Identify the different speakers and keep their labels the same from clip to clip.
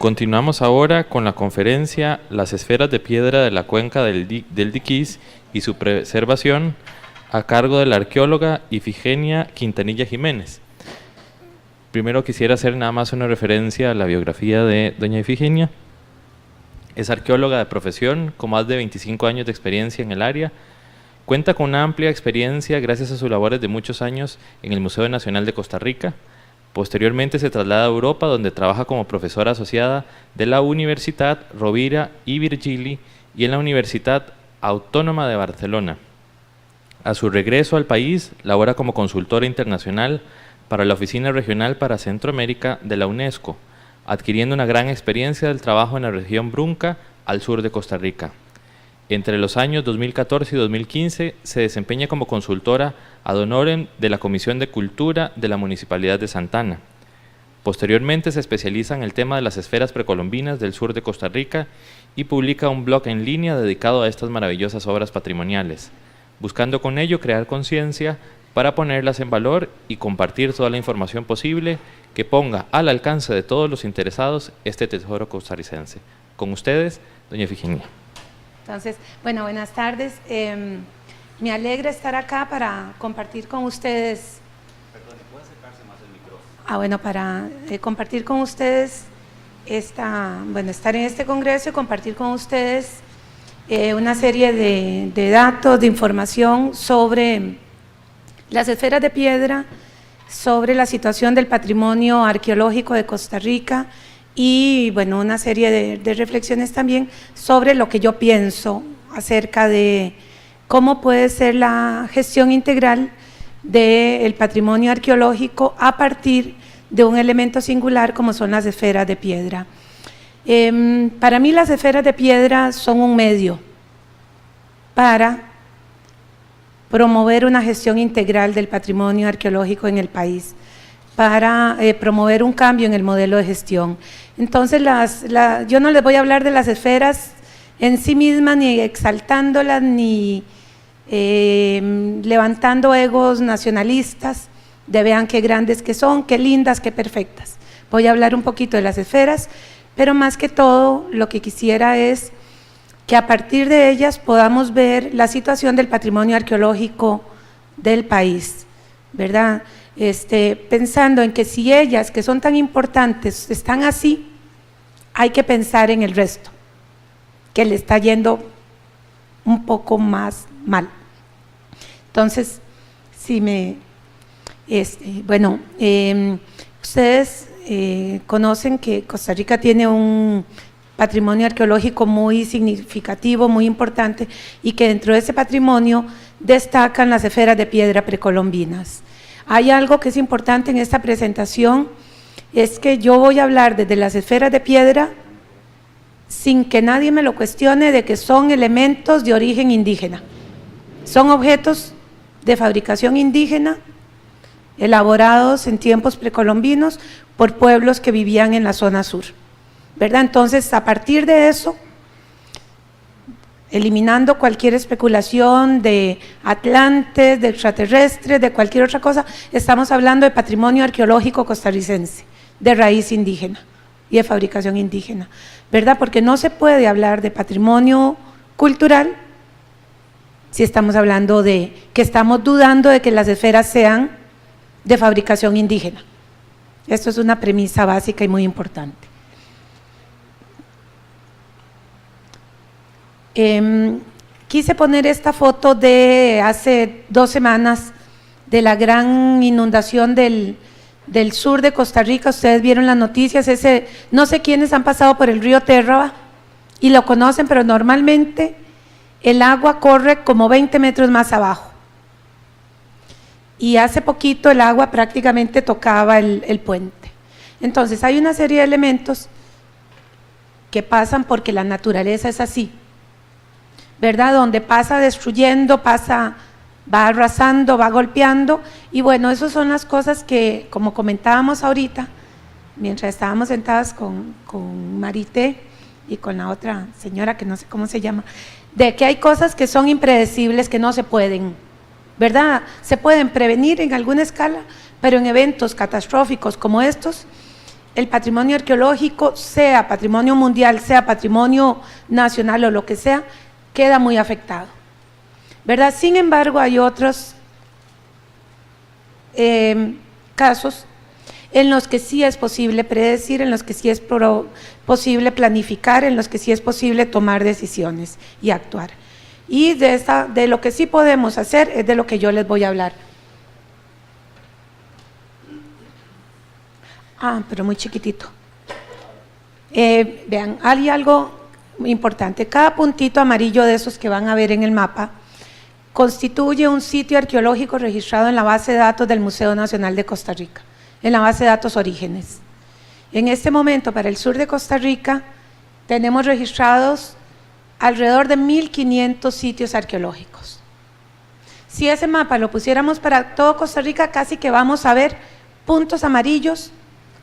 Speaker 1: Continuamos ahora con la conferencia Las esferas de piedra de la cuenca del Diquís y su preservación, a cargo de la arqueóloga Ifigenia Quintanilla Jiménez. Primero quisiera hacer nada más una referencia a la biografía de doña Ifigenia. Es arqueóloga de profesión, con más de 25 años de experiencia en el área. Cuenta con una amplia experiencia gracias a sus labores de muchos años en el Museo Nacional de Costa Rica. Posteriormente se traslada a Europa, donde trabaja como profesora asociada de la Universitat Rovira i Virgili y en la Universitat Autónoma de Barcelona. A su regreso al país, labora como consultora internacional para la Oficina Regional para Centroamérica de la UNESCO, adquiriendo una gran experiencia del trabajo en la región Brunca, al sur de Costa Rica. Entre los años 2014 y 2015 se desempeña como consultora ad honorem de la Comisión de Cultura de la Municipalidad de Santa Ana. Posteriormente se especializa en el tema de las esferas precolombinas del sur de Costa Rica y publica un blog en línea dedicado a estas maravillosas obras patrimoniales, buscando con ello crear conciencia para ponerlas en valor y compartir toda la información posible que ponga al alcance de todos los interesados este tesoro costarricense. Con ustedes, doña Ifigenia.
Speaker 2: Entonces, bueno, buenas tardes. Me alegra estar acá para compartir con ustedes.
Speaker 1: Perdón, ¿puede acercarse más el micrófono?
Speaker 2: Bueno, para compartir con ustedes estar en este congreso y compartir con ustedes una serie de datos, de información sobre las esferas de piedra, sobre la situación del patrimonio arqueológico de Costa Rica y bueno, una serie de reflexiones también sobre lo que yo pienso acerca de cómo puede ser la gestión integral del patrimonio arqueológico a partir de un elemento singular como son las esferas de piedra. Para mí las esferas de piedra son un medio para promover una gestión integral del patrimonio arqueológico en el país, para promover un cambio en el modelo de gestión. Entonces, yo no les voy a hablar de las esferas en sí mismas, ni exaltándolas, ni levantando egos nacionalistas, de vean qué grandes que son, qué lindas, qué perfectas. Voy a hablar un poquito de las esferas, pero más que todo, lo que quisiera es que a partir de ellas podamos ver la situación del patrimonio arqueológico del país, ¿verdad? Pensando en que si ellas, que son tan importantes, están así, hay que pensar en el resto, que le está yendo un poco más mal. Entonces, ustedes conocen que Costa Rica tiene un patrimonio arqueológico muy significativo, muy importante, y que dentro de ese patrimonio destacan las esferas de piedra precolombinas. Hay algo que es importante en esta presentación, es que yo voy a hablar desde las esferas de piedra sin que nadie me lo cuestione de que son elementos de origen indígena. Son objetos de fabricación indígena elaborados en tiempos precolombinos por pueblos que vivían en la zona sur, ¿verdad? Entonces, a partir de eso, eliminando cualquier especulación de atlantes, de extraterrestres, de cualquier otra cosa, estamos hablando de patrimonio arqueológico costarricense, de raíz indígena y de fabricación indígena, ¿verdad? Porque no se puede hablar de patrimonio cultural si estamos hablando de que estamos dudando de que las esferas sean de fabricación indígena. Esto es una premisa básica y muy importante. Quise poner esta foto de hace 2 semanas de la gran inundación del sur de Costa Rica. Ustedes vieron las noticias, no sé quiénes han pasado por el río Térraba y lo conocen, pero normalmente el agua corre como 20 metros más abajo. Y hace poquito el agua prácticamente tocaba el puente. Entonces hay una serie de elementos que pasan porque la naturaleza es así, ¿verdad? Donde pasa destruyendo, va arrasando, va golpeando, y bueno, esas son las cosas que, como comentábamos ahorita, mientras estábamos sentadas con Marité y con la otra señora que no sé cómo se llama, de que hay cosas que son impredecibles, que no se pueden, ¿verdad? Se pueden prevenir en alguna escala, pero en eventos catastróficos como estos, el patrimonio arqueológico, sea patrimonio mundial, sea patrimonio nacional o lo que sea, queda muy afectado, ¿verdad? Sin embargo, hay otros casos en los que sí es posible predecir, en los que sí es posible planificar, en los que sí es posible tomar decisiones y actuar. Y de lo que sí podemos hacer es de lo que yo les voy a hablar. Pero muy chiquitito. Vean, hay algo importante. Cada puntito amarillo de esos que van a ver en el mapa constituye un sitio arqueológico registrado en la base de datos del Museo Nacional de Costa Rica, en la base de datos Orígenes. En este momento, para el sur de Costa Rica, tenemos registrados alrededor de 1.500 sitios arqueológicos. Si ese mapa lo pusiéramos para todo Costa Rica, casi que vamos a ver puntos amarillos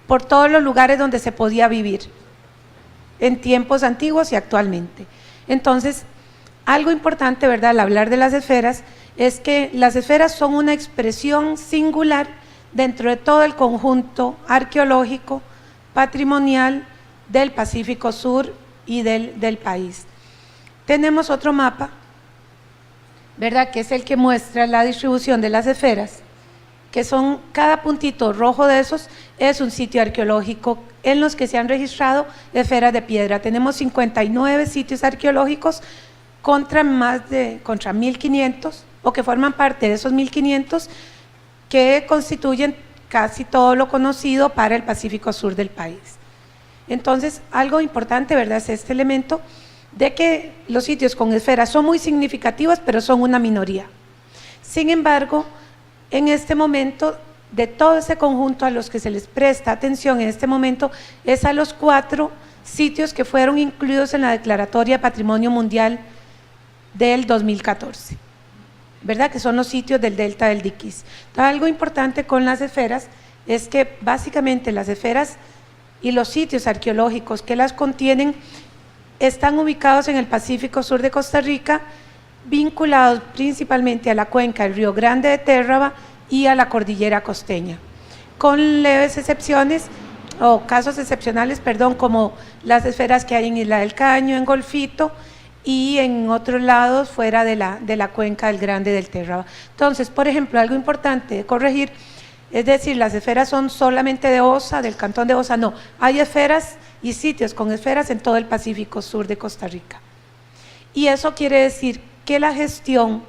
Speaker 2: por todos los lugares donde se podía vivir, en tiempos antiguos y actualmente. Entonces, algo importante, ¿verdad?, al hablar de las esferas, es que las esferas son una expresión singular dentro de todo el conjunto arqueológico, patrimonial del Pacífico Sur y del país. Tenemos otro mapa, ¿verdad?, que es el que muestra la distribución de las esferas, que son, cada puntito rojo de esos es un sitio arqueológico en los que se han registrado esferas de piedra. Tenemos 59 sitios arqueológicos contra 1.500, o que forman parte de esos 1.500, que constituyen casi todo lo conocido para el Pacífico Sur del país. Entonces, algo importante, ¿verdad?, es este elemento de que los sitios con esferas son muy significativos, pero son una minoría. Sin embargo, en este momento, de todo ese conjunto a los que se les presta atención en este momento, es a los 4 sitios que fueron incluidos en la Declaratoria de Patrimonio Mundial del 2014, ¿verdad?, que son los sitios del delta del Diquís. Entonces, algo importante con las esferas es que básicamente las esferas y los sitios arqueológicos que las contienen están ubicados en el Pacífico Sur de Costa Rica, vinculados principalmente a la cuenca del Río Grande de Térraba y a la cordillera costeña, con leves excepciones o casos excepcionales, perdón, como las esferas que hay en Isla del Caño, en Golfito y en otros lados fuera de la cuenca del Grande del Térraba. Entonces, por ejemplo, algo importante de corregir, es decir, las esferas son solamente de Osa, del cantón de Osa, no, hay esferas y sitios con esferas en todo el Pacífico Sur de Costa Rica. Y eso quiere decir que la gestión,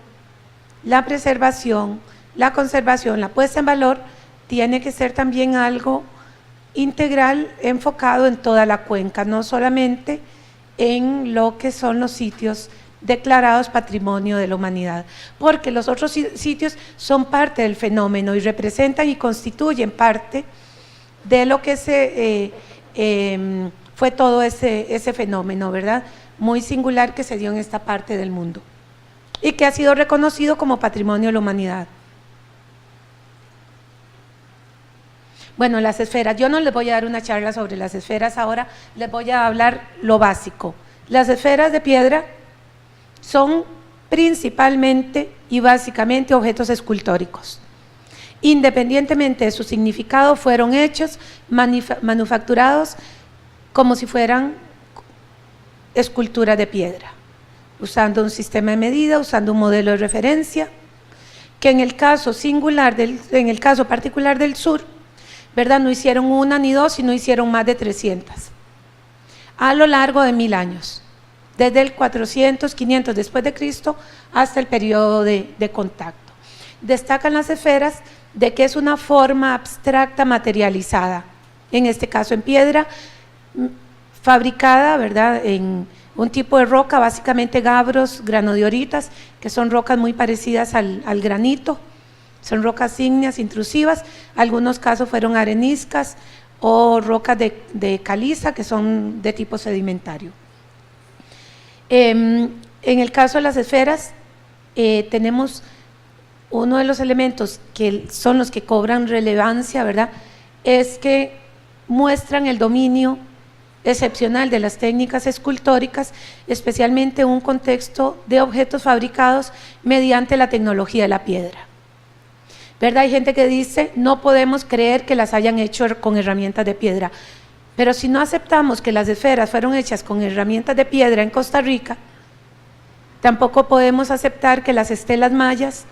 Speaker 2: la preservación, la conservación, la puesta en valor, tiene que ser también algo integral, enfocado en toda la cuenca, no solamente en lo que son los sitios declarados Patrimonio de la Humanidad, porque los otros sitios son parte del fenómeno y representan y constituyen parte de lo que fue todo ese fenómeno, ¿verdad?, muy singular que se dio en esta parte del mundo y que ha sido reconocido como Patrimonio de la Humanidad. Bueno, las esferas, yo no les voy a dar una charla sobre las esferas ahora, les voy a hablar lo básico. Las esferas de piedra son principalmente y básicamente objetos escultóricos. Independientemente de su significado, fueron hechos, manufacturados como si fueran esculturas de piedra, usando un sistema de medida, usando un modelo de referencia, que en el caso particular del sur, ¿verdad?, no hicieron una ni dos, sino hicieron más de 300, a lo largo de 1000 años, desde el 400, 500 después de Cristo hasta el periodo de contacto. Destacan las esferas de que es una forma abstracta materializada, en este caso en piedra, fabricada, ¿verdad?, en un tipo de roca, básicamente gabros, granodioritas, que son rocas muy parecidas al granito, son rocas ígneas intrusivas, algunos casos fueron areniscas o rocas de caliza, que son de tipo sedimentario. En el caso de las esferas, tenemos uno de los elementos que son los que cobran relevancia, ¿verdad?, es que muestran el dominio excepcional de las técnicas escultóricas, especialmente en un contexto de objetos fabricados mediante la tecnología de la piedra. ¿verdad? Hay gente que dice, no podemos creer que las hayan hecho con herramientas de piedra. Pero si no aceptamos que las esferas fueron hechas con herramientas de piedra en Costa Rica, tampoco podemos aceptar que las estelas mayas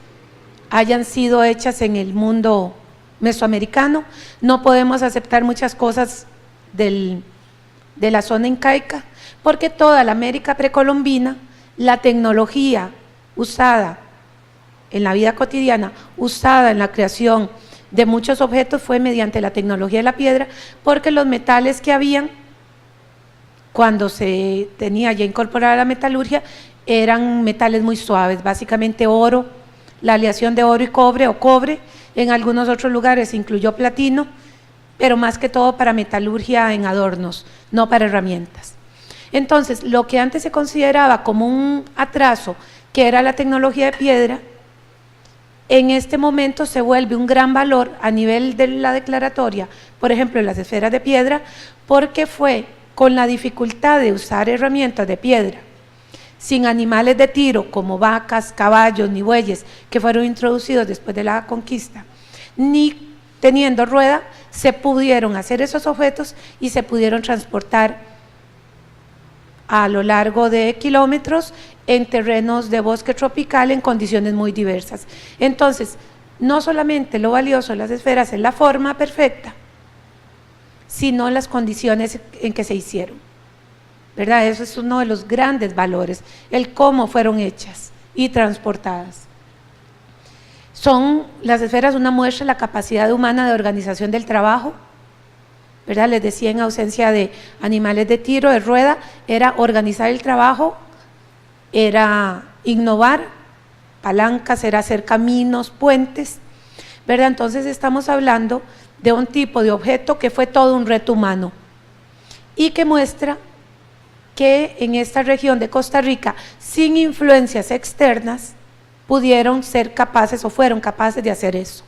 Speaker 2: hayan sido hechas en el mundo mesoamericano. No podemos aceptar muchas cosas de la zona incaica, porque toda la América precolombina, la tecnología usada en la vida cotidiana, usada en la creación de muchos objetos, fue mediante la tecnología de la piedra, porque los metales que habían, cuando se tenía ya incorporada la metalurgia, eran metales muy suaves, básicamente oro, la aleación de oro y cobre, o cobre, en algunos otros lugares incluyó platino, pero más que todo para metalurgia en adornos, no para herramientas. Entonces, lo que antes se consideraba como un atraso, que era la tecnología de piedra, en este momento se vuelve un gran valor a nivel de la declaratoria, por ejemplo, en las esferas de piedra, porque fue con la dificultad de usar herramientas de piedra, sin animales de tiro como vacas, caballos ni bueyes que fueron introducidos después de la conquista, ni teniendo rueda, se pudieron hacer esos objetos y se pudieron transportar a lo largo de kilómetros en terrenos de bosque tropical en condiciones muy diversas. Entonces, no solamente lo valioso de las esferas es la forma perfecta, sino las condiciones en que se hicieron, ¿verdad? Eso es uno de los grandes valores, el cómo fueron hechas y transportadas. Son las esferas una muestra de la capacidad humana de organización del trabajo, ¿verdad? Les decía, en ausencia de animales de tiro, de rueda, era organizar el trabajo, era innovar, palancas, era hacer caminos, puentes, ¿verdad? Entonces estamos hablando de un tipo de objeto que fue todo un reto humano y que muestra que en esta región de Costa Rica, sin influencias externas, pudieron ser capaces o fueron capaces de hacer eso,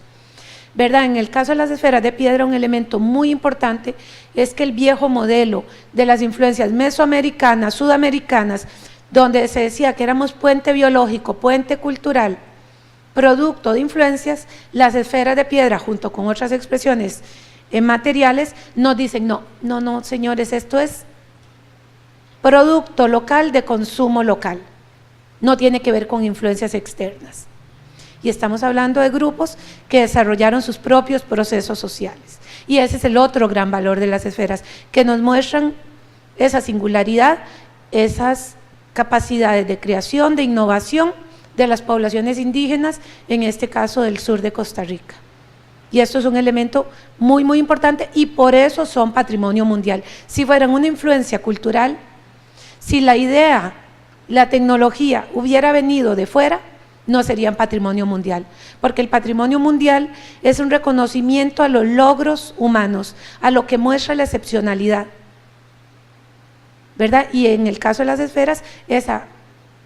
Speaker 2: ¿verdad? En el caso de las esferas de piedra, un elemento muy importante es que el viejo modelo de las influencias mesoamericanas, sudamericanas, donde se decía que éramos puente biológico, puente cultural, producto de influencias, las esferas de piedra junto con otras expresiones materiales nos dicen, no, señores, esto es producto local de consumo local, no tiene que ver con influencias externas. Y estamos hablando de grupos que desarrollaron sus propios procesos sociales. Y ese es el otro gran valor de las esferas, que nos muestran esa singularidad, esas capacidades de creación, de innovación de las poblaciones indígenas, en este caso del sur de Costa Rica. Y esto es un elemento muy, muy importante y por eso son patrimonio mundial. Si fueran una influencia cultural, si la idea, la tecnología hubiera venido de fuera, no serían patrimonio mundial, porque el patrimonio mundial es un reconocimiento a los logros humanos, a lo que muestra la excepcionalidad, ¿verdad? Y en el caso de las esferas, ese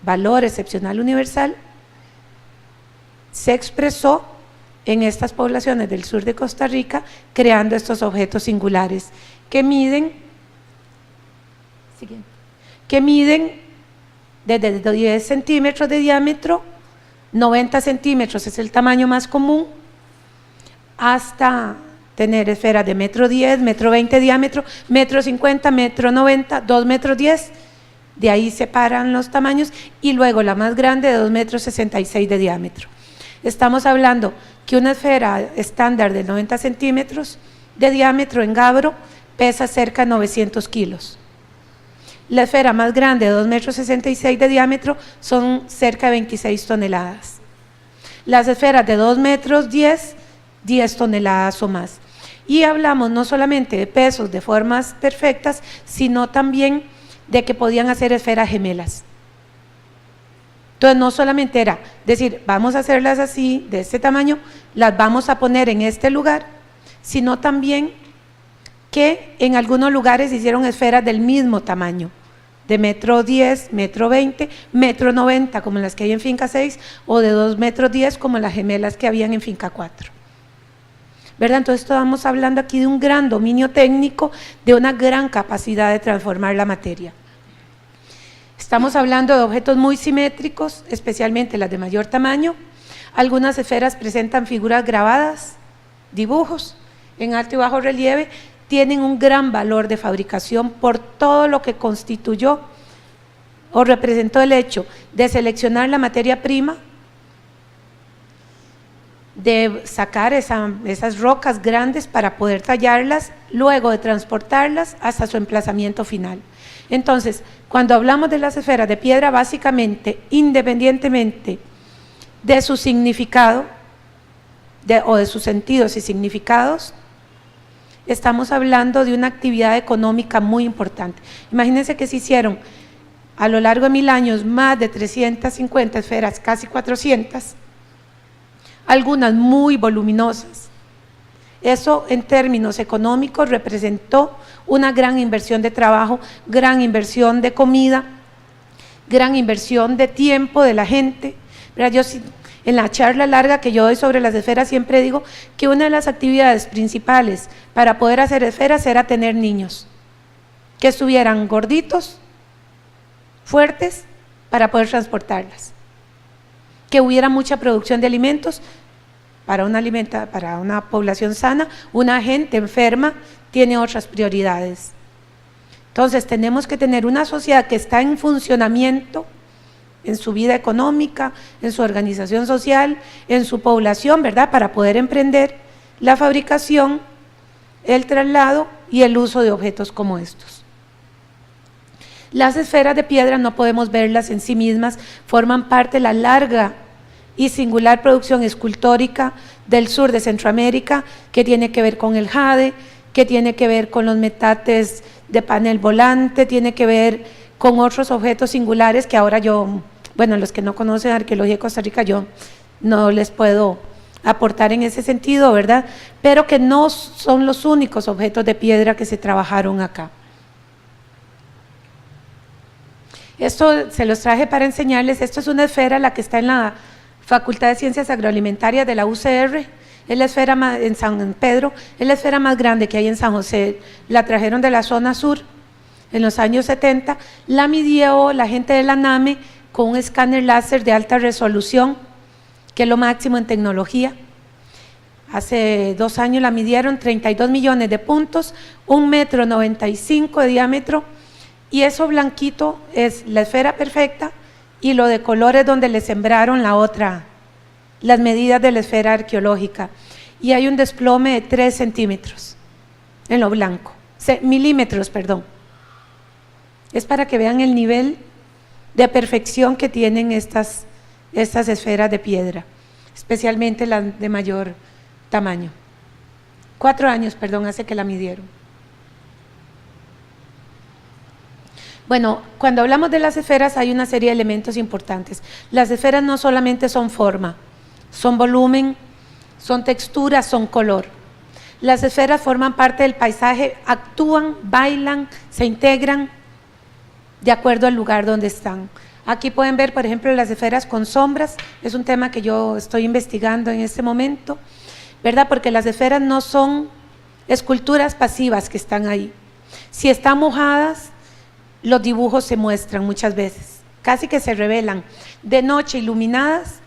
Speaker 2: valor excepcional universal se expresó en estas poblaciones del sur de Costa Rica, creando estos objetos singulares que miden desde 10 centímetros de diámetro, 90 centímetros es el tamaño más común, hasta tener esferas de 1,10 m, 1,20 m de diámetro, 1,50 m, 1,90 m, 2,10 m, de ahí separan los tamaños, y luego la más grande de 2,66 m de diámetro. Estamos hablando que una esfera estándar de 90 centímetros de diámetro en Gabro pesa cerca de 900 kilos. La esfera más grande de 2,66 m de diámetro son cerca de 26 toneladas. Las esferas de 2,10 m, 10 toneladas o más. Y hablamos no solamente de pesos, de formas perfectas, sino también de que podían hacer esferas gemelas. Entonces no solamente era decir, vamos a hacerlas así, de este tamaño, las vamos a poner en este lugar, sino también que en algunos lugares hicieron esferas del mismo tamaño, de 1,10 m, 1,20 m, 1,90 m, como las que hay en Finca 6, o de 2,10 m, como las gemelas que habían en Finca 4. ¿Verdad? Entonces estamos hablando aquí de un gran dominio técnico, de una gran capacidad de transformar la materia. Estamos hablando de objetos muy simétricos, especialmente las de mayor tamaño, Algunas esferas presentan figuras grabadas, dibujos en alto y bajo relieve, tienen un gran valor de fabricación por todo lo que constituyó o representó el hecho de seleccionar la materia prima, de sacar esas rocas grandes para poder tallarlas, luego de transportarlas hasta su emplazamiento final. Entonces, cuando hablamos de las esferas de piedra, básicamente, independientemente de su significado o de sus sentidos y significados, estamos hablando de una actividad económica muy importante. Imagínense que se hicieron a lo largo de 1000 años más de 350 esferas, casi 400, algunas muy voluminosas. Eso en términos económicos representó una gran inversión de trabajo, gran inversión de comida, gran inversión de tiempo de la gente. Yo en la charla larga que yo doy sobre las esferas siempre digo que una de las actividades principales para poder hacer esferas era tener niños que estuvieran gorditos, fuertes, para poder transportarlas, que hubiera mucha producción de alimentos para una población sana. Una gente enferma tiene otras prioridades. Entonces tenemos que tener una sociedad que está en funcionamiento en su vida económica, en su organización social, en su población, ¿verdad?, para poder emprender la fabricación, el traslado y el uso de objetos como estos. Las esferas de piedra no podemos verlas en sí mismas, forman parte de la larga y singular producción escultórica del sur de Centroamérica, que tiene que ver con el jade, que tiene que ver con los metates de panel volante, tiene que ver con otros objetos singulares que ahora los que no conocen arqueología de Costa Rica, yo no les puedo aportar en ese sentido, ¿verdad? Pero que no son los únicos objetos de piedra que se trabajaron acá. Esto se los traje para enseñarles. Esto es una esfera, la que está en la Facultad de Ciencias Agroalimentarias de la UCR, es la esfera en San Pedro, es la esfera más grande que hay en San José. La trajeron de la zona sur en los años 70, la midió la gente de la NAME con un escáner láser de alta resolución, que es lo máximo en tecnología. Hace 2 años la midieron, 32 millones de puntos, 1,95 metros de diámetro, y eso blanquito es la esfera perfecta, y lo de colores donde le sembraron las medidas de la esfera arqueológica, y hay un desplome de 3 centímetros en lo blanco, milímetros, perdón. Es para que vean el nivel de perfección que tienen estas esferas de piedra, especialmente las de mayor tamaño. 4 años, perdón, hace que la midieron. Bueno, cuando hablamos de las esferas hay una serie de elementos importantes. Las esferas no solamente son forma, son volumen, son textura, son color. Las esferas forman parte del paisaje, actúan, bailan, se integran de acuerdo al lugar donde están. Aquí pueden ver, por ejemplo, las esferas con sombras, es un tema que yo estoy investigando en este momento, ¿verdad? Porque las esferas no son esculturas pasivas que están ahí. Si están mojadas, los dibujos se muestran muchas veces, casi que se revelan. De noche, iluminadas,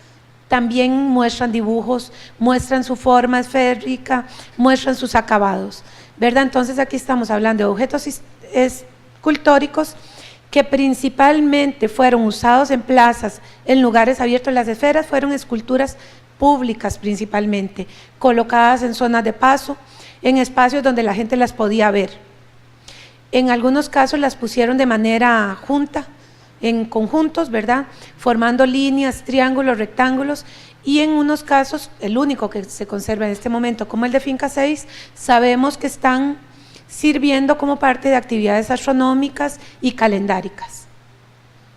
Speaker 2: también muestran dibujos, muestran su forma esférica, muestran sus acabados, ¿verdad? Entonces aquí estamos hablando de objetos escultóricos que principalmente fueron usados en plazas, en lugares abiertos. Las esferas fueron esculturas públicas principalmente, colocadas en zonas de paso, en espacios donde la gente las podía ver. En algunos casos las pusieron de manera junta, en conjuntos, ¿verdad?, formando líneas, triángulos, rectángulos, y en unos casos, el único que se conserva en este momento, como el de Finca 6, sabemos que están sirviendo como parte de actividades astronómicas y calendáricas,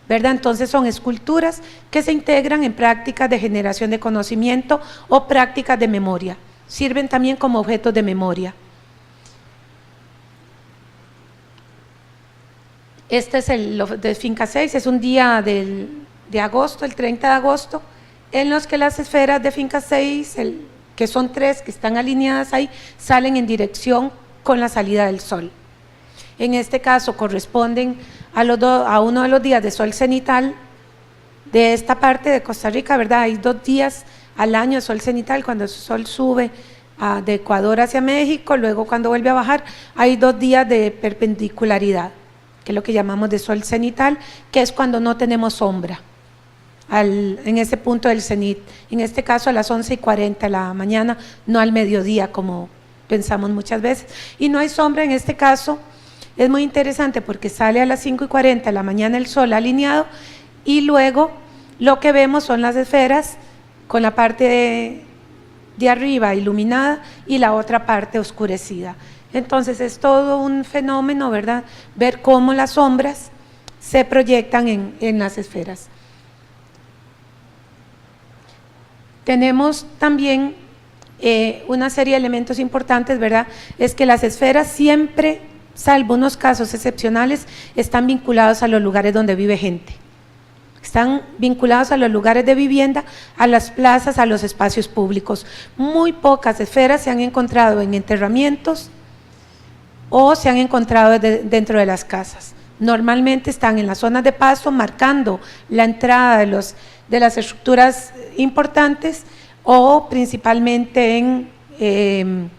Speaker 2: ¿verdad? Entonces son esculturas que se integran en prácticas de generación de conocimiento o prácticas de memoria, sirven también como objetos de memoria. Este es el de Finca 6, es un día de agosto, el 30 de agosto, en los que las esferas de Finca 6, que son 3 que están alineadas ahí, salen en dirección con la salida del sol. En este caso corresponden a uno de los días de sol cenital de esta parte de Costa Rica, ¿verdad? Hay 2 días al año el sol cenital, cuando el sol sube de Ecuador hacia México, luego cuando vuelve a bajar, hay 2 días de perpendicularidad, que es lo que llamamos de sol cenital, que es cuando no tenemos sombra en ese punto del cenit, en este caso a las 11:40 de la mañana, no al mediodía como pensamos muchas veces, y no hay sombra en este caso. Es muy interesante porque sale a las 5:40 de la mañana el sol alineado y luego lo que vemos son las esferas con la parte de arriba iluminada y la otra parte oscurecida. Entonces es todo un fenómeno, ¿verdad? Ver cómo las sombras se proyectan en las esferas. Tenemos también una serie de elementos importantes, ¿verdad? Es que las esferas siempre, salvo unos casos excepcionales, están vinculados a los lugares donde vive gente. Están vinculados a los lugares de vivienda, a las plazas, a los espacios públicos. Muy pocas esferas se han encontrado en enterramientos o se han encontrado dentro de las casas. Normalmente están en las zonas de paso, marcando la entrada de las estructuras importantes o principalmente en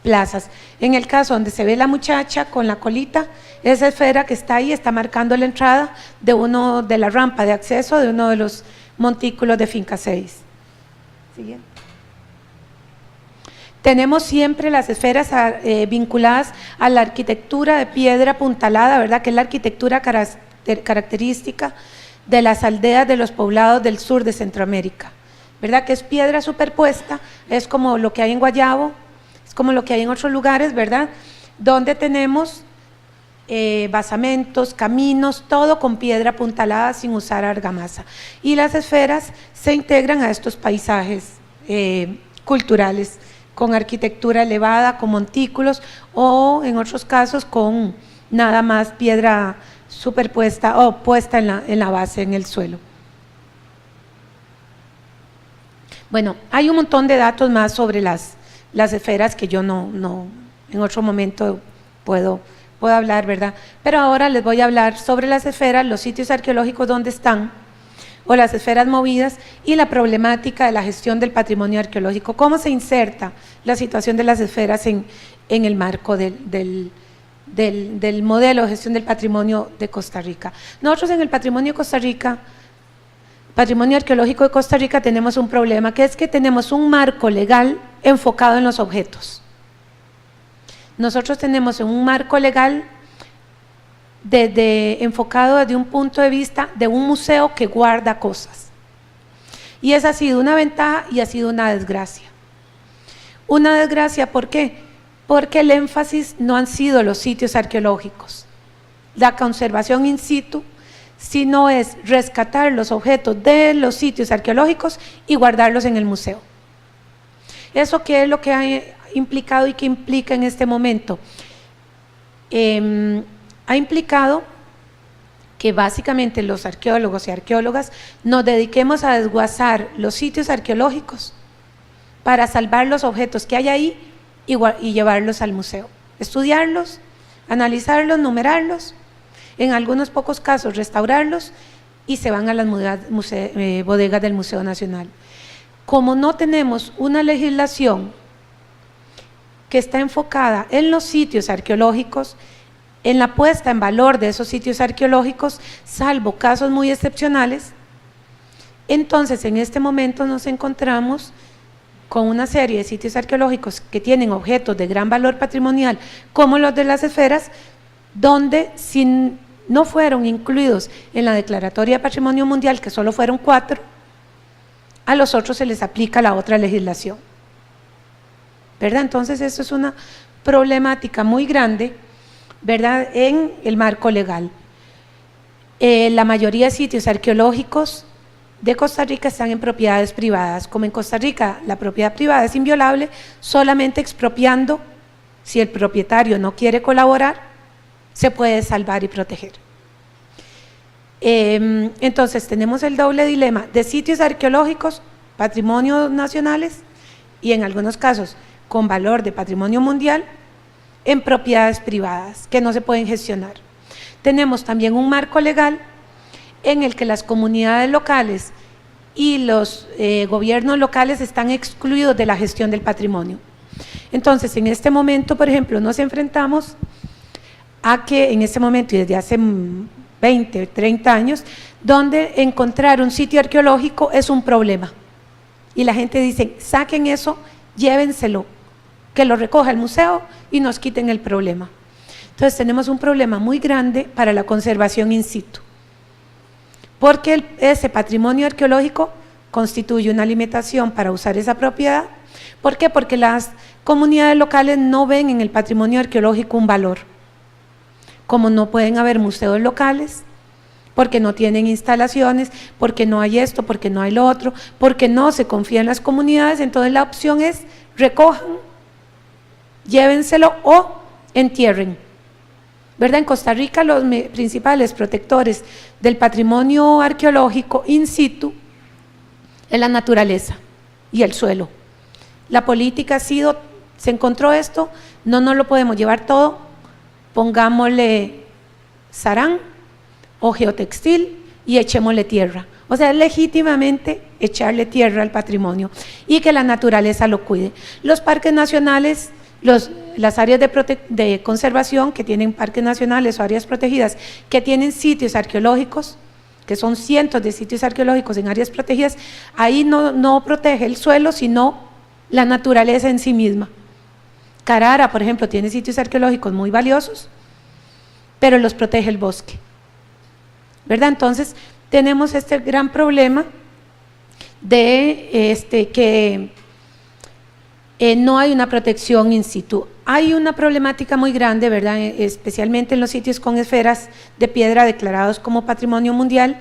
Speaker 2: plazas. En el caso donde se ve la muchacha con la colita, esa esfera que está ahí está marcando la entrada de la rampa de acceso de uno de los montículos de Finca 6. Siguiente. Tenemos siempre las esferas vinculadas a la arquitectura de piedra apuntalada, ¿verdad? Que es la arquitectura característica de las aldeas de los poblados del sur de Centroamérica, ¿verdad? Que es piedra superpuesta, es como lo que hay en Guayabo, es como lo que hay en otros lugares, ¿verdad? Donde tenemos basamentos, caminos, todo con piedra apuntalada sin usar argamasa. Y las esferas se integran a estos paisajes culturales, con arquitectura elevada, con montículos o en otros casos con nada más piedra superpuesta o puesta en la base, en el suelo. Bueno, hay un montón de datos más sobre las esferas que yo no en otro momento puedo hablar, ¿verdad? Pero ahora les voy a hablar sobre las esferas, los sitios arqueológicos donde están, o las esferas movidas, y la problemática de la gestión del patrimonio arqueológico. ¿Cómo se inserta la situación de las esferas en el marco del modelo de gestión del patrimonio de Costa Rica? Nosotros en el patrimonio de Costa Rica, patrimonio arqueológico de Costa Rica, tenemos un problema, que es que tenemos un marco legal enfocado en los objetos. Nosotros tenemos un marco legal enfocado desde un punto de vista de un museo que guarda cosas. Y esa ha sido una ventaja y ha sido una desgracia. Una desgracia, ¿por qué? Porque el énfasis no han sido los sitios arqueológicos, la conservación in situ, sino es rescatar los objetos de los sitios arqueológicos y guardarlos en el museo. ¿Eso qué es lo que ha implicado y qué implica en este momento? Ha implicado que básicamente los arqueólogos y arqueólogas nos dediquemos a desguazar los sitios arqueológicos para salvar los objetos que hay ahí y llevarlos al museo, estudiarlos, analizarlos, numerarlos, en algunos pocos casos restaurarlos y se van a las bodegas del Museo Nacional. Como no tenemos una legislación que está enfocada en los sitios arqueológicos, en la puesta en valor de esos sitios arqueológicos, salvo casos muy excepcionales, entonces en este momento nos encontramos con una serie de sitios arqueológicos que tienen objetos de gran valor patrimonial, como los de las esferas, donde si no fueron incluidos en la Declaratoria de Patrimonio Mundial, que solo fueron 4, a los otros se les aplica la otra legislación, ¿verdad? Entonces eso es una problemática muy grande, ¿verdad?, en el marco legal. La mayoría de sitios arqueológicos de Costa Rica están en propiedades privadas. Como en Costa Rica la propiedad privada es inviolable, solamente expropiando, si el propietario no quiere colaborar, se puede salvar y proteger. Entonces tenemos el doble dilema de sitios arqueológicos, patrimonios nacionales y en algunos casos con valor de patrimonio mundial, en propiedades privadas que no se pueden gestionar. Tenemos también un marco legal en el que las comunidades locales y los gobiernos locales están excluidos de la gestión del patrimonio. Entonces, en este momento, por ejemplo, nos enfrentamos a que en este momento y desde hace 20, 30 años, donde encontrar un sitio arqueológico es un problema. Y la gente dice, saquen eso, llévenselo, que lo recoja el museo y nos quiten el problema. Entonces tenemos un problema muy grande para la conservación in situ, porque ese patrimonio arqueológico constituye una limitación para usar esa propiedad. ¿Por qué? Porque las comunidades locales no ven en el patrimonio arqueológico un valor. Como no pueden haber museos locales, porque no tienen instalaciones, porque no hay esto, porque no hay lo otro, porque no se confía en las comunidades, entonces la opción es recojan, llévenselo o entierren. ¿Verdad? En Costa Rica los principales protectores del patrimonio arqueológico in situ es la naturaleza y el suelo. La política ha sido, se encontró esto, no nos lo podemos llevar todo, pongámosle sarán o geotextil y echémosle tierra. O sea, legítimamente echarle tierra al patrimonio y que la naturaleza lo cuide. Los parques nacionales, las áreas de conservación que tienen parques nacionales o áreas protegidas, que tienen sitios arqueológicos, que son cientos de sitios arqueológicos en áreas protegidas, ahí no protege el suelo, sino la naturaleza en sí misma. Carara, por ejemplo, tiene sitios arqueológicos muy valiosos, pero los protege el bosque. ¿Verdad? Entonces, tenemos este gran problema de que no hay una protección in situ. Hay una problemática muy grande, ¿verdad? Especialmente en los sitios con esferas de piedra declarados como patrimonio mundial,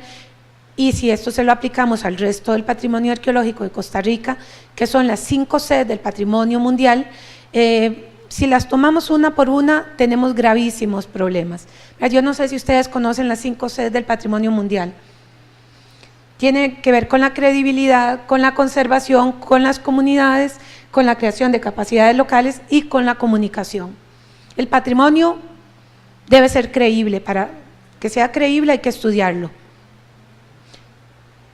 Speaker 2: y si esto se lo aplicamos al resto del patrimonio arqueológico de Costa Rica, que son las 5 Cs del patrimonio mundial, si las tomamos una por una, tenemos gravísimos problemas. Yo no sé si ustedes conocen las 5 Cs del patrimonio mundial. Tiene que ver con la credibilidad, con la conservación, con las comunidades, con la creación de capacidades locales y con la comunicación. El patrimonio debe ser creíble. Para que sea creíble hay que estudiarlo.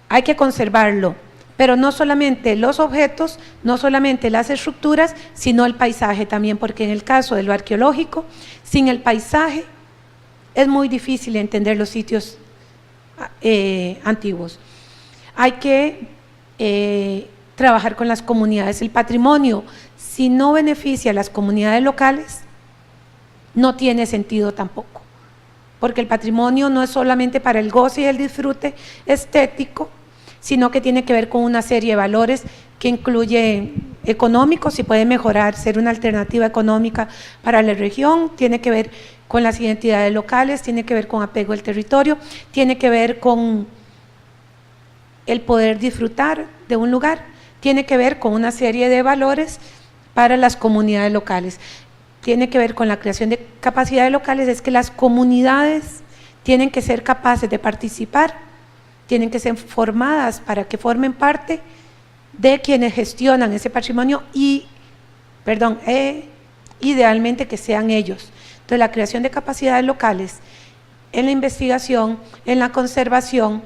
Speaker 2: Hay que conservarlo, pero no solamente los objetos, no solamente las estructuras, sino el paisaje también, porque en el caso de lo arqueológico, sin el paisaje es muy difícil entender los sitios antiguos. Hay que trabajar con las comunidades. El patrimonio, si no beneficia a las comunidades locales, no tiene sentido tampoco, porque el patrimonio no es solamente para el goce y el disfrute estético, sino que tiene que ver con una serie de valores que incluye económicos, si puede mejorar, ser una alternativa económica para la región, tiene que ver con las identidades locales, tiene que ver con apego al territorio, tiene que ver con el poder disfrutar de un lugar, tiene que ver con una serie de valores para las comunidades locales, tiene que ver con la creación de capacidades locales, es que las comunidades tienen que ser capaces de participar, tienen que ser formadas para que formen parte de quienes gestionan ese patrimonio y, idealmente que sean ellos. Entonces, la creación de capacidades locales en la investigación, en la conservación,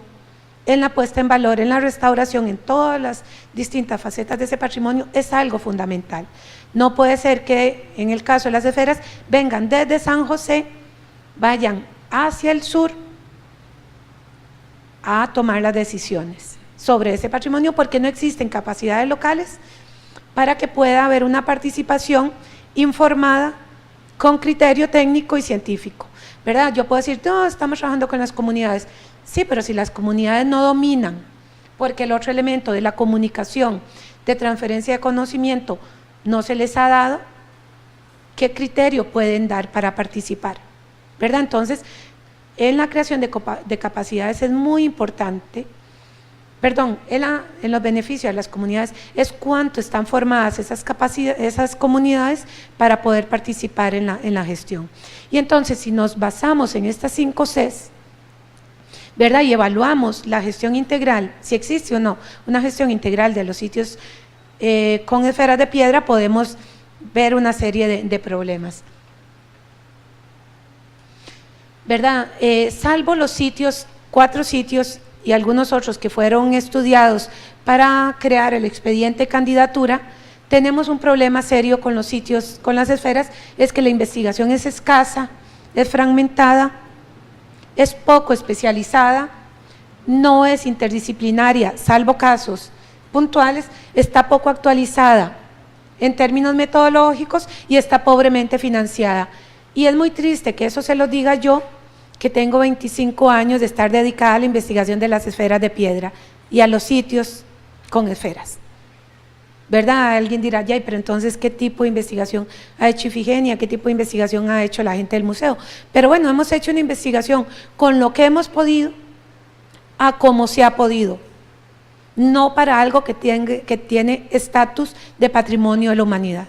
Speaker 2: en la puesta en valor, en la restauración, en todas las distintas facetas de ese patrimonio es algo fundamental. No puede ser que en el caso de las esferas vengan desde San José, vayan hacia el sur a tomar las decisiones sobre ese patrimonio porque no existen capacidades locales para que pueda haber una participación informada con criterio técnico y científico, ¿verdad? Yo puedo decir, no, estamos trabajando con las comunidades. Sí, pero si las comunidades no dominan, porque el otro elemento de la comunicación, de transferencia de conocimiento, no se les ha dado, ¿qué criterio pueden dar para participar? ¿Verdad? Entonces, en la creación de capacidades es muy importante, en los beneficios de las comunidades, es cuánto están formadas esas comunidades para poder participar en la gestión. Y entonces, si nos basamos en estas 5 Cs, ¿verdad? Y evaluamos la gestión integral, si existe o no una gestión integral de los sitios con esferas de piedra, podemos ver una serie de problemas. ¿Verdad? Salvo los sitios, 4 sitios y algunos otros que fueron estudiados para crear el expediente de candidatura, tenemos un problema serio con los sitios, con las esferas, es que la investigación es escasa, es fragmentada, es poco especializada, no es interdisciplinaria, salvo casos puntuales, está poco actualizada en términos metodológicos y está pobremente financiada. Y es muy triste que eso se lo diga yo, que tengo 25 años de estar dedicada a la investigación de las esferas de piedra y a los sitios con esferas. ¿Verdad? Alguien dirá, ya, pero entonces, ¿qué tipo de investigación ha hecho Ifigenia? ¿Qué tipo de investigación ha hecho la gente del museo? Pero bueno, hemos hecho una investigación con lo que hemos podido, a como se ha podido, no para algo que tiene estatus de patrimonio de la humanidad.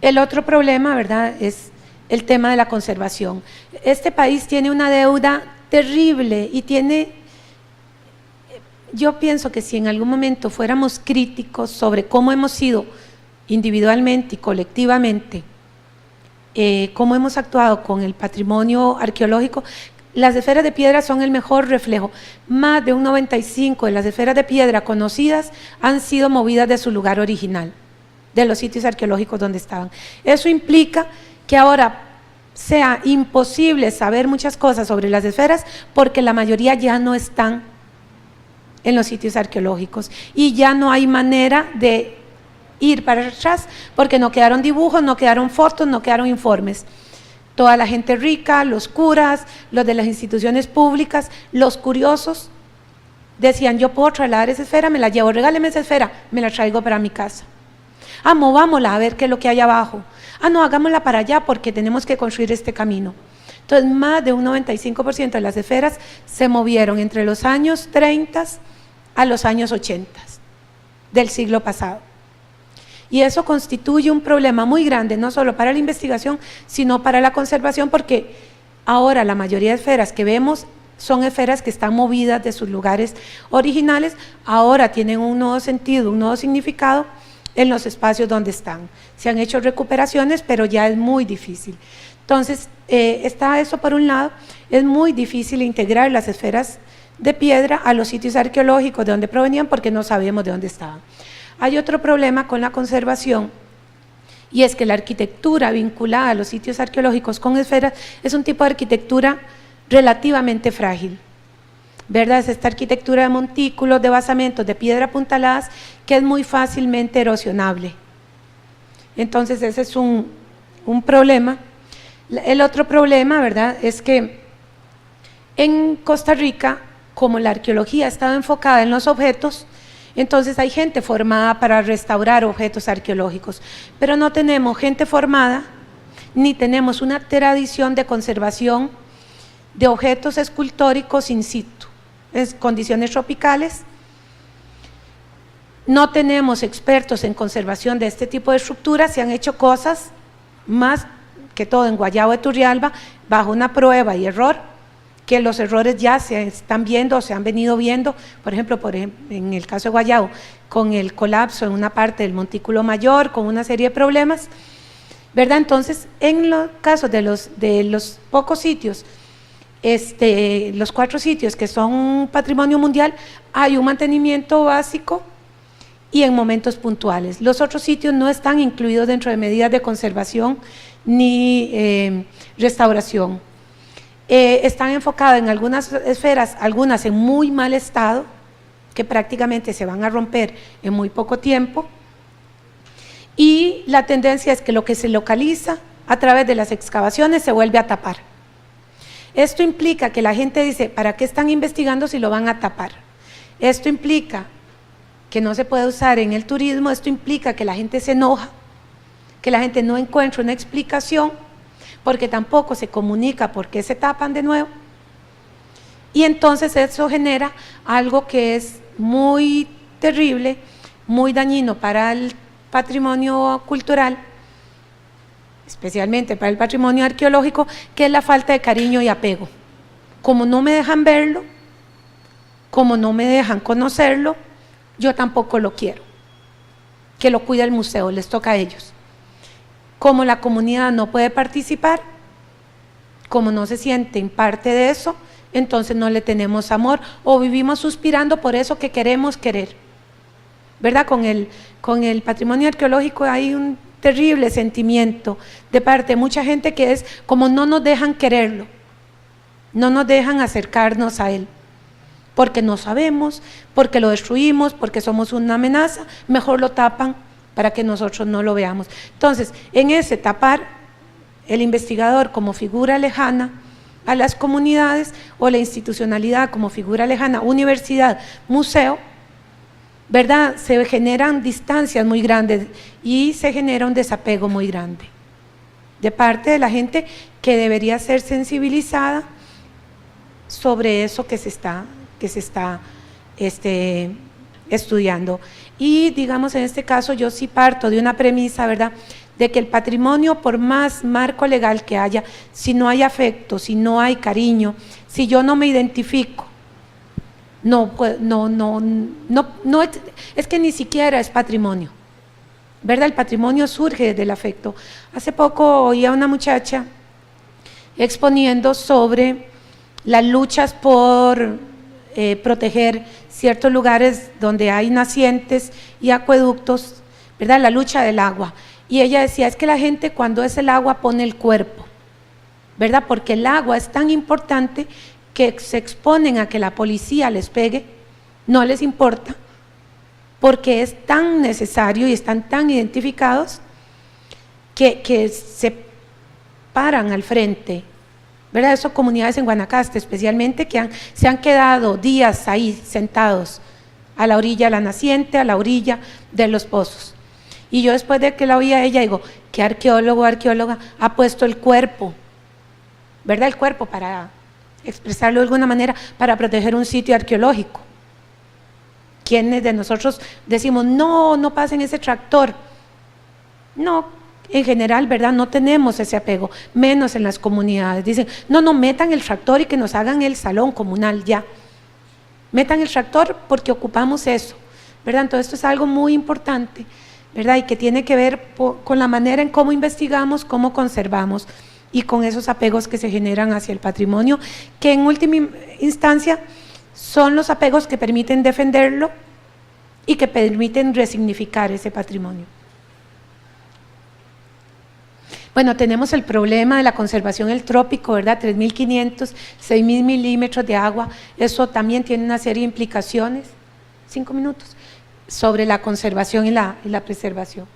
Speaker 2: El otro problema, ¿verdad?, es el tema de la conservación. Este país tiene una deuda terrible y yo pienso que si en algún momento fuéramos críticos sobre cómo hemos sido individualmente y colectivamente, cómo hemos actuado con el patrimonio arqueológico, las esferas de piedra son el mejor reflejo. Más de un 95% de las esferas de piedra conocidas han sido movidas de su lugar original, de los sitios arqueológicos donde estaban. Eso implica que ahora sea imposible saber muchas cosas sobre las esferas porque la mayoría ya no están en los sitios arqueológicos y ya no hay manera de ir para atrás porque no quedaron dibujos, no quedaron fotos, no quedaron informes. Toda la gente rica, los curas, los de las instituciones públicas, los curiosos, decían, yo puedo trasladar esa esfera, me la llevo, regáleme esa esfera, me la traigo para mi casa. Ah, movámosla a ver qué es lo que hay abajo. Ah, no, hagámosla para allá porque tenemos que construir este camino. Entonces, más de un 95% de las esferas se movieron entre los años 30 a los años 80 del siglo pasado. Y eso constituye un problema muy grande, no solo para la investigación, sino para la conservación, porque ahora la mayoría de esferas que vemos son esferas que están movidas de sus lugares originales, ahora tienen un nuevo sentido, un nuevo significado en los espacios donde están. Se han hecho recuperaciones, pero ya es muy difícil. Entonces, está eso por un lado, es muy difícil integrar las esferas de piedra a los sitios arqueológicos de donde provenían porque no sabíamos de dónde estaban. Hay otro problema con la conservación y es que la arquitectura vinculada a los sitios arqueológicos con esferas es un tipo de arquitectura relativamente frágil, ¿verdad? Es esta arquitectura de montículos, de basamentos, de piedra apuntaladas que es muy fácilmente erosionable. Entonces ese es un problema. El otro problema, ¿verdad?, es que en Costa Rica, como la arqueología ha estado enfocada en los objetos, entonces hay gente formada para restaurar objetos arqueológicos, pero no tenemos gente formada, ni tenemos una tradición de conservación de objetos escultóricos in situ, en condiciones tropicales. No tenemos expertos en conservación de este tipo de estructuras, se han hecho cosas, más que todo en Guayabo de Turrialba, bajo una prueba y error, que los errores ya se están viendo, se han venido viendo, por ejemplo, en el caso de Guayabo, con el colapso en una parte del montículo mayor, con una serie de problemas, ¿verdad? Entonces, en los casos de los pocos sitios, los 4 sitios que son patrimonio mundial, hay un mantenimiento básico y en momentos puntuales. Los otros sitios no están incluidos dentro de medidas de conservación ni restauración. Están enfocados en algunas esferas, algunas en muy mal estado, que prácticamente se van a romper en muy poco tiempo, y la tendencia es que lo que se localiza a través de las excavaciones se vuelve a tapar. Esto implica que la gente dice, ¿para qué están investigando si lo van a tapar? Esto implica que no se puede usar en el turismo, esto implica que la gente se enoja, que la gente no encuentra una explicación, porque tampoco se comunica por qué se tapan de nuevo, y entonces eso genera algo que es muy terrible, muy dañino para el patrimonio cultural, especialmente para el patrimonio arqueológico, que es la falta de cariño y apego. Como no me dejan verlo, como no me dejan conocerlo, yo tampoco lo quiero, que lo cuide el museo, les toca a ellos. Como la comunidad no puede participar, como no se sienten parte de eso, entonces no le tenemos amor o vivimos suspirando por eso que queremos querer, ¿verdad? Con el patrimonio arqueológico hay un terrible sentimiento de parte de mucha gente que es como no nos dejan quererlo, no nos dejan acercarnos a él, porque no sabemos, porque lo destruimos, porque somos una amenaza, mejor lo tapan para que nosotros no lo veamos. Entonces, en ese tapar, el investigador como figura lejana a las comunidades o la institucionalidad como figura lejana, universidad, museo, ¿verdad? Se generan distancias muy grandes y se genera un desapego muy grande de parte de la gente que debería ser sensibilizada sobre eso que se está estudiando. Y digamos en este caso yo sí parto de una premisa, ¿verdad?, de que el patrimonio, por más marco legal que haya, si no hay afecto, si no hay cariño, si yo no me identifico, es que ni siquiera es patrimonio, ¿verdad? El patrimonio surge desde el afecto. Hace poco oía a una muchacha exponiendo sobre las luchas por proteger ciertos lugares donde hay nacientes y acueductos, ¿verdad? La lucha del agua. Y ella decía, es que la gente cuando es el agua pone el cuerpo, ¿verdad? Porque el agua es tan importante que se exponen a que la policía les pegue, no les importa, porque es tan necesario y están tan identificados que se paran al frente, ¿verdad? Esas comunidades en Guanacaste especialmente que se han quedado días ahí sentados a la orilla de la naciente, a la orilla de los pozos. Y yo después de que la oía ella digo, ¿qué arqueólogo o arqueóloga ha puesto el cuerpo, ¿verdad? El cuerpo, para expresarlo de alguna manera, para proteger un sitio arqueológico? ¿Quiénes de nosotros decimos, no pasen ese tractor? No, en general, ¿verdad? No tenemos ese apego, menos en las comunidades. Dicen, no metan el tractor y que nos hagan el salón comunal ya. Metan el tractor porque ocupamos eso, ¿verdad? Entonces esto es algo muy importante, ¿verdad? Y que tiene que ver con la manera en cómo investigamos, cómo conservamos y con esos apegos que se generan hacia el patrimonio, que en última instancia son los apegos que permiten defenderlo y que permiten resignificar ese patrimonio. Bueno, tenemos el problema de la conservación del trópico, ¿verdad? 3.500, 6.000 milímetros de agua, eso también tiene una serie de implicaciones, 5 minutos, sobre la conservación y la preservación.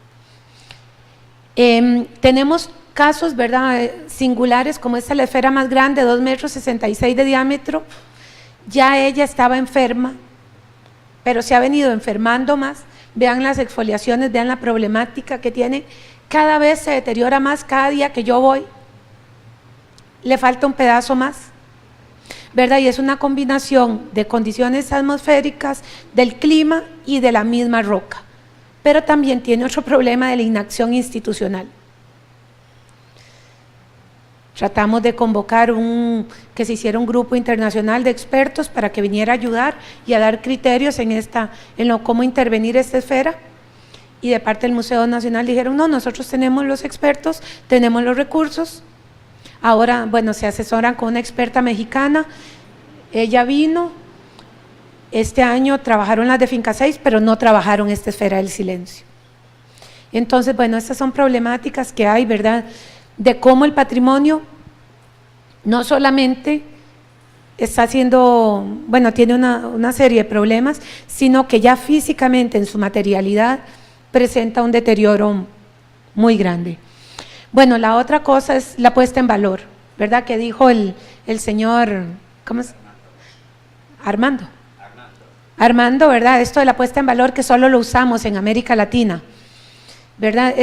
Speaker 2: Tenemos casos, ¿verdad?, singulares, como esta, la esfera más grande, 2,66 metros de diámetro. Ya ella estaba enferma, pero se ha venido enfermando más. Vean las exfoliaciones, vean la problemática que tiene. Cada vez se deteriora más, cada día que yo voy, le falta un pedazo más, ¿verdad? Y es una combinación de condiciones atmosféricas, del clima y de la misma roca. Pero también tiene otro problema de la inacción institucional. Tratamos de convocar que se hiciera un grupo internacional de expertos para que viniera a ayudar y a dar criterios en cómo intervenir esta esfera. Y de parte del Museo Nacional dijeron, no, nosotros tenemos los expertos, tenemos los recursos. Ahora, bueno, se asesoran con una experta mexicana, ella vino, este año trabajaron las de Finca 6, pero no trabajaron esta esfera del silencio. Entonces, bueno, estas son problemáticas que hay, ¿verdad?, de cómo el patrimonio no solamente está haciendo, bueno, tiene una serie de problemas, sino que ya físicamente en su materialidad presenta un deterioro muy grande. Bueno, la otra cosa es la puesta en valor, ¿verdad?, que dijo el señor, ¿cómo es? Armando, ¿verdad? Esto de la puesta en valor que solo lo usamos en América Latina, ¿verdad?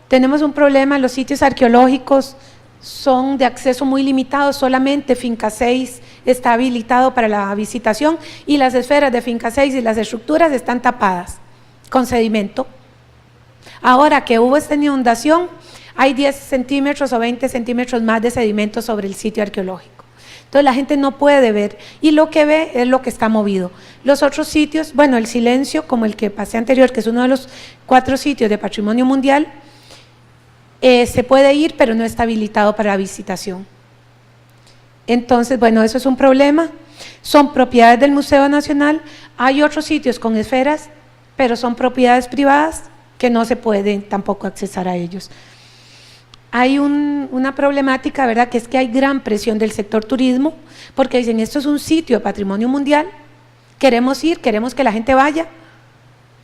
Speaker 2: Tenemos un problema, los sitios arqueológicos son de acceso muy limitado, solamente Finca 6 está habilitado para la visitación y las esferas de Finca 6 y las estructuras están tapadas con sedimento. Ahora que hubo esta inundación, hay 10 centímetros o 20 centímetros más de sedimento sobre el sitio arqueológico. Entonces la gente no puede ver y lo que ve es lo que está movido. Los otros sitios, bueno, el silencio, como el que pasé anterior, que es uno de los 4 sitios de patrimonio mundial, se puede ir, pero no está habilitado para la visitación. Entonces, bueno, eso es un problema. Son propiedades del Museo Nacional. Hay otros sitios con esferas, pero son propiedades privadas que no se pueden tampoco accesar a ellos. Hay una problemática, ¿verdad?, que es que hay gran presión del sector turismo, porque dicen, esto es un sitio de patrimonio mundial, queremos ir, queremos que la gente vaya,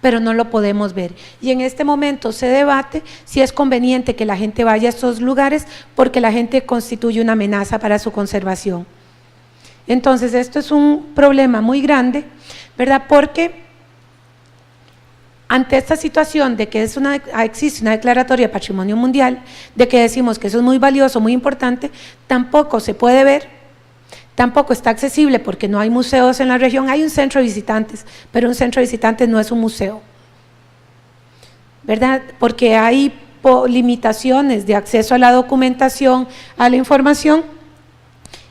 Speaker 2: pero no lo podemos ver. Y en este momento se debate si es conveniente que la gente vaya a estos lugares porque la gente constituye una amenaza para su conservación. Entonces, esto es un problema muy grande, ¿verdad?, porque ante esta situación de que existe una declaratoria de patrimonio mundial, de que decimos que eso es muy valioso, muy importante, tampoco se puede ver, tampoco está accesible porque no hay museos en la región. Hay un centro de visitantes, pero un centro de visitantes no es un museo, ¿verdad?, porque hay limitaciones de acceso a la documentación, a la información.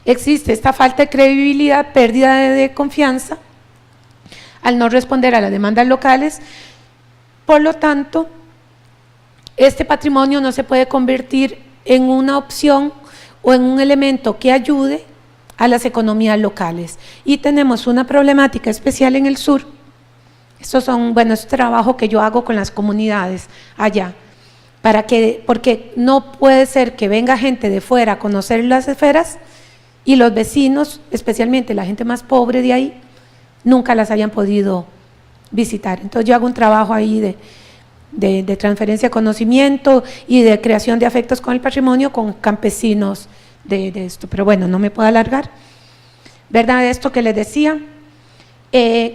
Speaker 2: Existe esta falta de credibilidad, pérdida de confianza, al no responder a las demandas locales. Por lo tanto, este patrimonio no se puede convertir en una opción o en un elemento que ayude a las economías locales. Y tenemos una problemática especial en el sur. Es trabajo que yo hago con las comunidades allá, porque no puede ser que venga gente de fuera a conocer las esferas y los vecinos, especialmente la gente más pobre de ahí, nunca las hayan podido visitar. Entonces yo hago un trabajo ahí de transferencia de conocimiento y de creación de afectos con el patrimonio con campesinos de esto, pero bueno, no me puedo alargar, ¿verdad? Esto que les decía,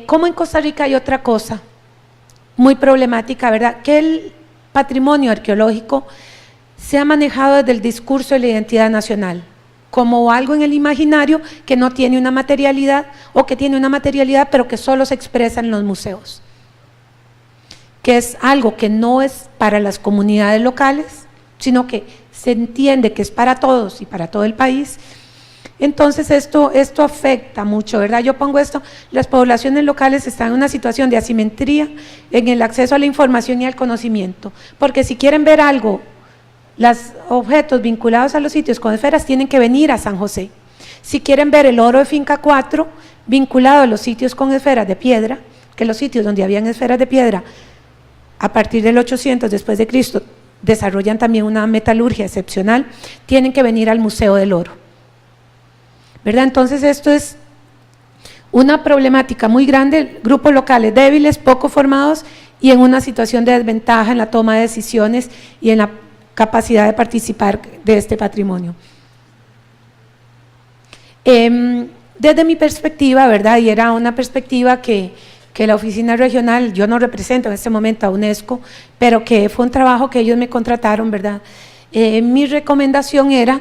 Speaker 2: como en Costa Rica hay otra cosa muy problemática, ¿verdad?, que el patrimonio arqueológico se ha manejado desde el discurso de la identidad nacional, como algo en el imaginario que no tiene una materialidad, o que tiene una materialidad pero que solo se expresa en los museos, que es algo que no es para las comunidades locales, sino que se entiende que es para todos y para todo el país. Entonces esto afecta mucho, ¿verdad? Yo pongo esto, las poblaciones locales están en una situación de asimetría en el acceso a la información y al conocimiento, porque si quieren ver algo, los objetos vinculados a los sitios con esferas tienen que venir a San José. Si quieren ver el oro de Finca 4 vinculado a los sitios con esferas de piedra, que los sitios donde habían esferas de piedra a partir del 800 después de Cristo desarrollan también una metalurgia excepcional, tienen que venir al Museo del Oro, ¿verdad? Entonces esto es una problemática muy grande, grupos locales débiles, poco formados y en una situación de desventaja en la toma de decisiones y en la capacidad de participar de este patrimonio. Desde mi perspectiva, ¿verdad?, y era una perspectiva que la oficina regional, yo no represento en este momento a UNESCO, pero que fue un trabajo que ellos me contrataron, ¿verdad? Mi recomendación era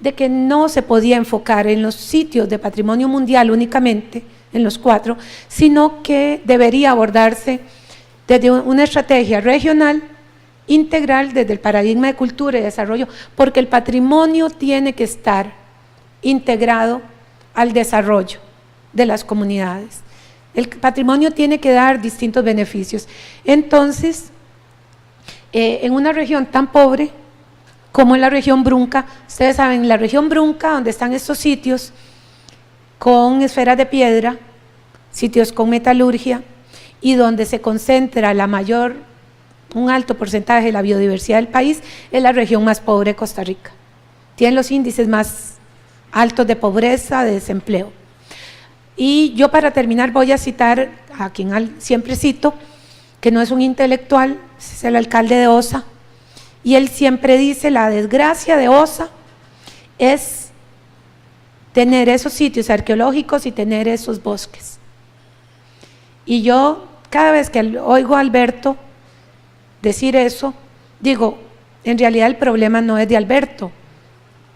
Speaker 2: de que no se podía enfocar en los sitios de patrimonio mundial únicamente, en los 4, sino que debería abordarse desde una estrategia regional, integral, desde el paradigma de cultura y desarrollo, porque el patrimonio tiene que estar integrado al desarrollo de las comunidades. El patrimonio tiene que dar distintos beneficios. Entonces, en una región tan pobre como la región Brunca, ustedes saben, la región Brunca, donde están estos sitios con esferas de piedra, sitios con metalurgia, y donde se concentra un alto porcentaje de la biodiversidad del país, es la región más pobre de Costa Rica. Tienen los índices más altos de pobreza, de desempleo. Y yo, para terminar, voy a citar a quien siempre cito, que no es un intelectual, es el alcalde de Osa, y él siempre dice: la desgracia de Osa es tener esos sitios arqueológicos y tener esos bosques. Y yo, cada vez que oigo a Alberto decir eso, digo, en realidad el problema no es de Alberto,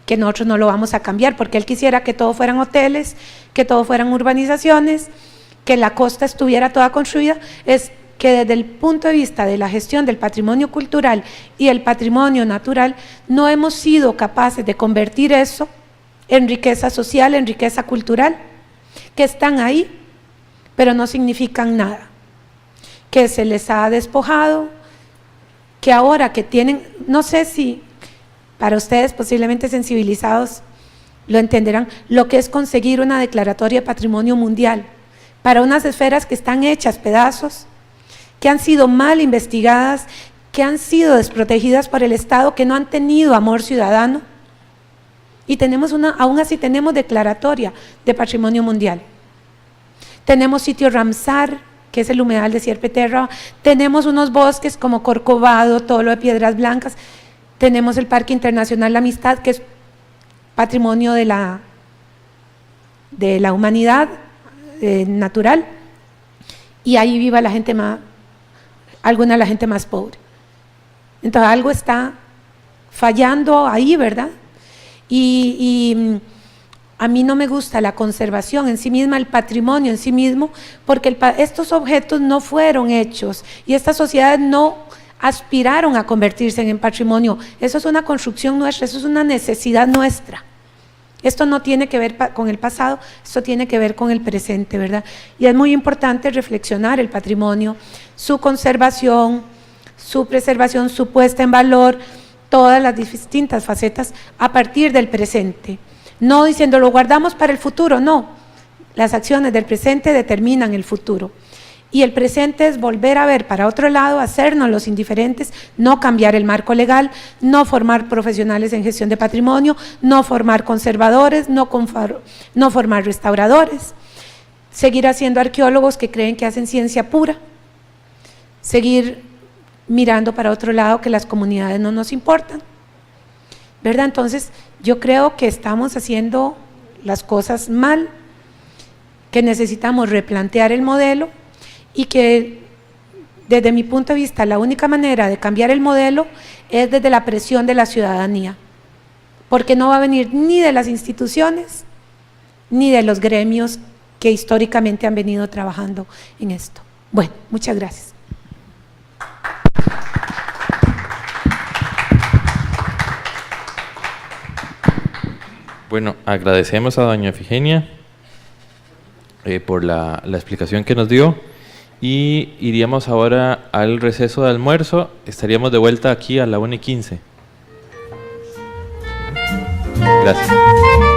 Speaker 2: que nosotros no lo vamos a cambiar, porque él quisiera que todo fueran hoteles, que todo fueran urbanizaciones, que la costa estuviera toda construida. Es que desde el punto de vista de la gestión del patrimonio cultural y el patrimonio natural, no hemos sido capaces de convertir eso en riqueza social, en riqueza cultural, que están ahí, pero no significan nada, que se les ha despojado, que ahora que tienen, no sé si para ustedes posiblemente sensibilizados, lo entenderán, lo que es conseguir una declaratoria de patrimonio mundial para unas esferas que están hechas pedazos, que han sido mal investigadas, que han sido desprotegidas por el Estado, que no han tenido amor ciudadano, y aún así tenemos declaratoria de patrimonio mundial. Tenemos sitio Ramsar, que es el humedal de Sierpeterra, tenemos unos bosques como Corcovado, todo lo de Piedras Blancas, tenemos el Parque Internacional La Amistad, que es patrimonio de la humanidad natural, y ahí viva la gente más, alguna de la gente más pobre. Entonces algo está fallando ahí, ¿verdad? Y a mí no me gusta la conservación en sí misma, el patrimonio en sí mismo, porque estos objetos no fueron hechos y estas sociedades no aspiraron a convertirse en patrimonio. Eso es una construcción nuestra, eso es una necesidad nuestra. Esto no tiene que ver con el pasado, esto tiene que ver con el presente, ¿verdad? Y es muy importante reflexionar el patrimonio, su conservación, su preservación, su puesta en valor, todas las distintas facetas a partir del presente. No diciendo lo guardamos para el futuro, no. Las acciones del presente determinan el futuro. Y el presente es volver a ver para otro lado, hacernos los indiferentes, no cambiar el marco legal, no formar profesionales en gestión de patrimonio, no formar conservadores, no formar restauradores, seguir haciendo arqueólogos que creen que hacen ciencia pura, seguir mirando para otro lado que las comunidades no nos importan, ¿verdad? Entonces yo creo que estamos haciendo las cosas mal, que necesitamos replantear el modelo y que desde mi punto de vista la única manera de cambiar el modelo es desde la presión de la ciudadanía, porque no va a venir ni de las instituciones ni de los gremios que históricamente han venido trabajando en esto. Bueno, muchas gracias.
Speaker 1: Bueno, agradecemos a doña Ifigenia por la explicación que nos dio y iríamos ahora al receso de almuerzo. Estaríamos de vuelta aquí a la 1:15. Gracias.